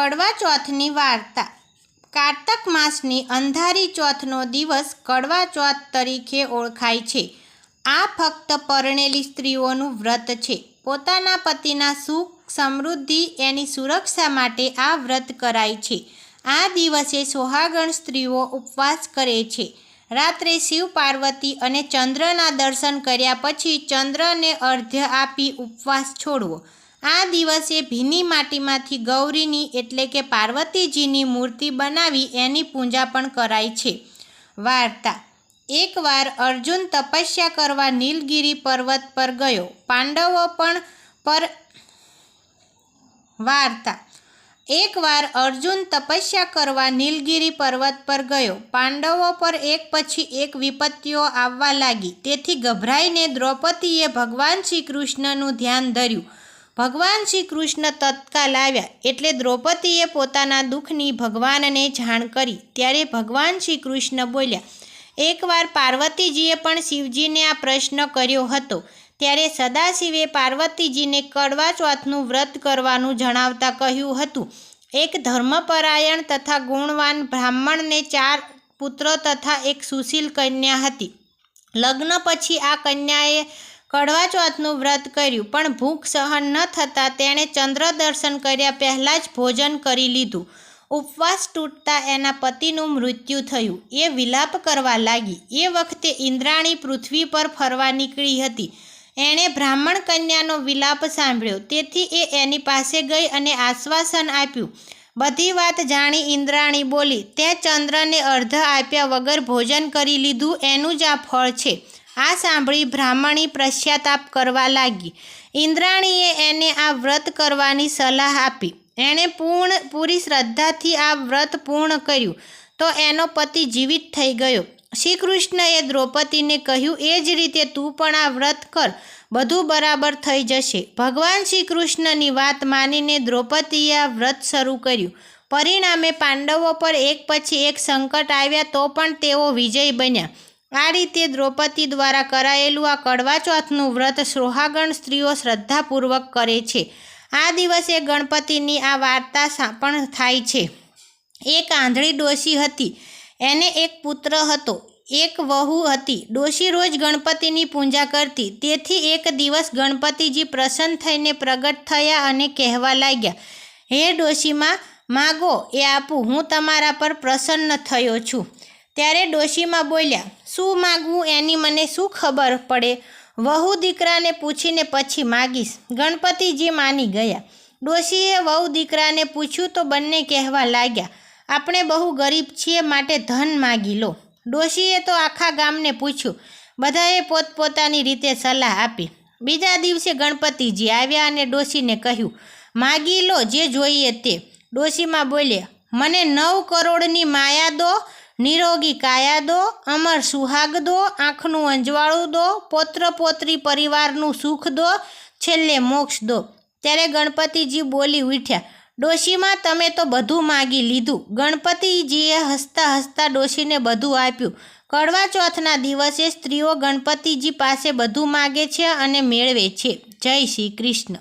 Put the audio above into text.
કડવા ચોથની વાર્તા। કારતક માસની અંધારી ચોથનો દિવસ કડવા ચોથ તરીકે ઓળખાય છે। આ ફક્ત પરણેલી સ્ત્રીઓનું વ્રત છે। પોતાના પતિના સુખ સમૃદ્ધિ એની સુરક્ષા માટે આ વ્રત કરાય છે। આ દિવસે સોહાગણ સ્ત્રીઓ ઉપવાસ કરે છે। રાત્રે શિવ પાર્વતી અને ચંદ્રના દર્શન કર્યા પછી ચંદ્રને અર્ધ્ય આપી ઉપવાસ છોડવો। આ દિવસે ભીની માટીમાંથી ગૌરીની એટલે કે પાર્વતીજીની મૂર્તિ બનાવી એની પૂજા પણ કરાય છે। વાર્તા। એકવાર અર્જુન તપસ્યા કરવા નીલગિરી પર્વત પર ગયો। પાંડવો પણ પર વાર્તા। એકવાર અર્જુન તપસ્યા કરવા નીલગિરી પર્વત પર ગયો। પાંડવો પર એક પછી એક વિપત્તિઓ આવવા લાગી। તેથી ગભરાઈને દ્રૌપદીએ ભગવાન શ્રી કૃષ્ણનું ધ્યાન ધર્યું। ભગવાન શ્રી કૃષ્ણ તત્કાલ આવ્યા એટલે દ્રૌપદીએ પોતાના દુઃખની ભગવાનને જાણ કરી। ત્યારે ભગવાન શ્રી કૃષ્ણ બોલ્યા। એકવાર પાર્વતીજીએ પણ શિવજીને આ પ્રશ્ન કર્યો હતો। ત્યારે સદાશિવે પાર્વતીજીને કડવા ચોથનું વ્રત કરવાનું જણાવતા કહ્યું હતું। એક ધર્મપરાયણ તથા ગુણવાન બ્રાહ્મણને 4 પુત્રો તથા એક સુશીલ કન્યા હતી। લગ્ન પછી આ કન્યાએ કડવા ચોથનું વ્રત કર્યું, પણ ભૂખ સહન ન થતાં તેણે ચંદ્ર દર્શન કર્યા પહેલાં જ ભોજન કરી લીધું। ઉપવાસ તૂટતા એના પતિનું મૃત્યુ થયું। એ વિલાપ કરવા લાગી। એ વખતે ઇન્દ્રાણી પૃથ્વી પર ફરવા નીકળી હતી। એણે બ્રાહ્મણ કન્યાનો વિલાપ સાંભળ્યો, તેથી એ એની પાસે ગઈ અને આશ્વાસન આપ્યું। બધી વાત જાણી ઇન્દ્રાણી બોલી, તે ચંદ્રને અર્ધ આપ્યા વગર ભોજન કરી લીધું, એનું જ આ ફળ છે। આ સાંભળી બ્રાહ્મણી પશ્ચાતાપ કરવા લાગી। ઇન્દ્રાણીએ એને આ વ્રત કરવાની સલાહ આપી। એણે પૂરી શ્રદ્ધાથી આ વ્રત પૂર્ણ કર્યું તો એનો પતિ જીવિત થઈ ગયો। શ્રી કૃષ્ણએ દ્રૌપદીને કહ્યું, એ જ રીતે તું પણ આ વ્રત કર, બધું બરાબર થઈ જશે। ભગવાન શ્રી કૃષ્ણની વાત માનીને દ્રૌપદીએ આ વ્રત શરૂ કર્યું। પરિણામે પાંડવો પર એક પછી એક સંકટ આવ્યા તો પણ તેઓ વિજય બન્યા। આ રીતે દ્રૌપદી દ્વારા કરાયેલું આ કડવા ચોથનું વ્રત સોહાગણ સ્ત્રીઓ શ્રદ્ધાપૂર્વક કરે છે। આ દિવસે ગણપતિની આ વાર્તા પણ થાય છે। એક આંધળી ડોશી હતી। એને એક પુત્ર હતો, એક વહુ હતી। ડોશી રોજ ગણપતિની પૂજા કરતી। તેથી એક દિવસ ગણપતિજી પ્રસન્ન થઈને પ્રગટ થયા અને કહેવા લાગ્યા, હે ડોશીમાં, માગો એ આપું, હું તમારા પર પ્રસન્ન થયો છું। ત્યારે ડોશીમાં બોલ્યા, શું માગવું એની મને શું ખબર પડે? વહુ દીકરાને પૂછીને પછી માગીશ। ગણપતિજી માની ગયા। ડોશીએ વહુ દીકરાને પૂછ્યું તો બંને કહેવા લાગ્યા, આપણે બહુ ગરીબ છીએ, માટે ધન માગી લો। ડોશીએ તો આખા ગામને પૂછ્યું। બધાએ પોતપોતાની રીતે સલાહ આપી। બીજા દિવસે ગણપતિજી આવ્યા અને ડોશીને કહ્યું, માગી લો જે જોઈએ તે। ડોશીમાં બોલ્યા, મને 9 કરોડની માયા દો, નિરોગી કાયા દો, અમર સુહાગ દો, આંખનું અંજવાળું દો, પૌત્ર પૌત્રી પરિવારનું સુખ દો, છેલ્લે મોક્ષ દો। ત્યારે ગણપતિજી બોલી ઉઠ્યા, ડોશીમાં, તમે તો બધું માગી લીધું। ગણપતિજીએ હસતા હસતા ડોશીને બધું આપ્યું। કડવા ચોથના દિવસે સ્ત્રીઓ ગણપતિજી પાસે બધું માગે છે અને મેળવે છે। જય શ્રી કૃષ્ણ।